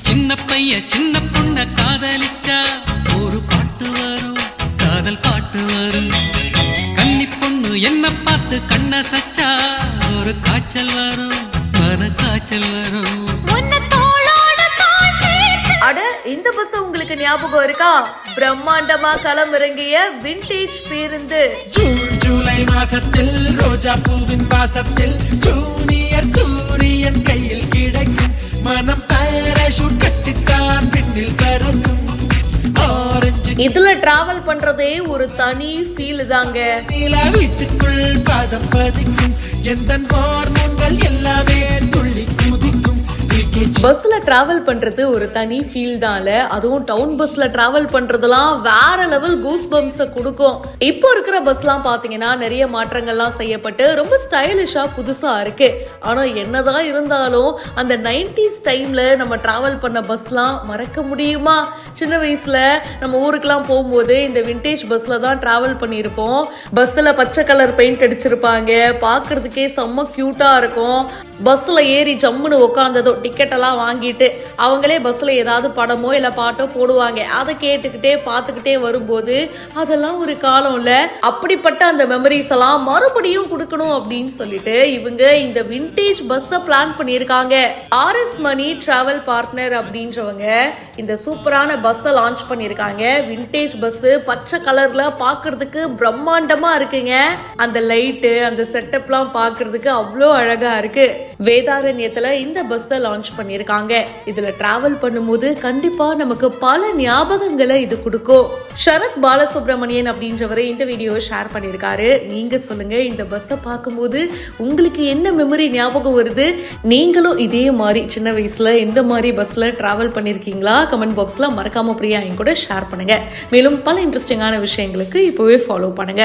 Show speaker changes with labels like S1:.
S1: சின்ன பையன் சின்ன பொண்ண காதலிச்சா ஒரு பாட்டு வரும், காதல் பாட்டு வரும். கன்னி பொண்ணு என்ன பார்த்து கண்ண சச்சா ஒரு காய்ச்சல் வரும், மன காய்ச்சல் வரும்.
S2: அட, இந்த பஸ் உங்களுக்கு ஞாபகம் இருக்கா? பிரம்மாண்டமா களம் இறங்கிய விண்டேஜ் பேருந்து.
S3: ஜூலை மாசத்தில் ரோஜா பூவின் வாசத்தில் ஜூனியர் சூரியன் கையில் கிடைக்கும், மனம் பாராசூட் கட்டித்தான் பின்னில் பறக்கும்.
S2: இதுல டிராவல் பண்றதே ஒரு தனி ஃபீல் தாங்க.
S3: வீட்டுக்குள் பாதம் பதிக்கும், எந்த ஹார்மோன்கள் எல்லாமே துள்ளி குதிக்கும்.
S2: பஸ்ல டிராவல் பண்றது ஒரு தனி ஃபீல் தான்ல. அதுவும் டவுன் பஸ்ல டிராவல் பண்றதுலாம் வேற லெவல் கூஸ் பம்ப்ஸ் கொடுக்கும். இப்போ இருக்கிற பஸ்லாம் பாத்தீங்கன்னா நிறைய மாற்றங்கள்லாம் செய்யப்பட்டு ரொம்ப ஸ்டைலிஷா புதுசா இருக்கு. ஆனா என்னதான் இருந்தாலும் அந்த 90s டைம்ல நம்ம டிராவல் பண்ண பஸ்லாம் மறக்க முடியுமா? சின்ன வயசுல நம்ம ஊருக்குலாம் போகும்போது இந்த விண்டேஜ் பஸ்ல தான் டிராவல் பண்ணியிருப்போம். பஸ்ல பச்சை கலர் பெயிண்ட் அடிச்சிருப்பாங்க, பாக்குறதுக்கே செம்ம கியூட்டா இருக்கும். பஸ்ல ஏறி ஜம்முன்னு உட்காந்ததும் டிக்கெட் எல்லாம் வாங்கிட்டு அவங்களே பஸ்ல ஏதாவது படமோ இல்ல பாட்டோ போடுவாங்க. அதை கேட்டுக்கிட்டே பார்த்துக்கிட்டே வரும்போது அதெல்லாம் ஒரு காலம் இல்ல. அப்படிப்பட்ட அந்த மெமரிஸ் எல்லாம் மறுபடியும் கொடுக்கணும் அப்படின்னு சொல்லிட்டு இவங்க இந்த விண்டேஜ் பஸ்ஸை பிளான் பண்ணியிருக்காங்க. ஆர்எஸ் மணி டிராவல் பார்ட்னர் அப்படின்றவங்க இந்த சூப்பரான பஸ்ஸை லான்ச் பண்ணியிருக்காங்க. விண்டேஜ் பஸ் பச்சை கலர்ல பாக்குறதுக்கு பிரம்மாண்டமா இருக்குங்க. அந்த லைட்டு அந்த செட்டப்லாம் பாக்குறதுக்கு அவ்வளோ அழகா இருக்கு. வேதாரண்யத்துல இந்த பஸ்ஸை லான்ச் பண்ணியிருக்காங்க. இதுல டிராவல் பண்ணும்போது கண்டிப்பா நமக்கு பல ஞாபகங்களை இது கொடுக்கும். சரத் பாலசுப்ரமணியன் அப்படின்றவரை இந்த வீடியோவை ஷேர் பண்ணியிருக்காரு. நீங்க சொல்லுங்க, இந்த பஸ்ஸை பார்க்கும்போது உங்களுக்கு என்ன மெமரி ஞாபகம் வருது? நீங்களும் இதே மாதிரி சின்ன வயசுல இந்த மாதிரி பஸ்ல டிராவல் பண்ணிருக்கீங்களா? கமெண்ட் பாக்ஸ்ல மறக்காம பிரியா என் கூட ஷேர் பண்ணுங்க. மேலும் பல இன்ட்ரெஸ்டிங்கான விஷயங்களுக்கு இப்பவே ஃபாலோ பண்ணுங்க.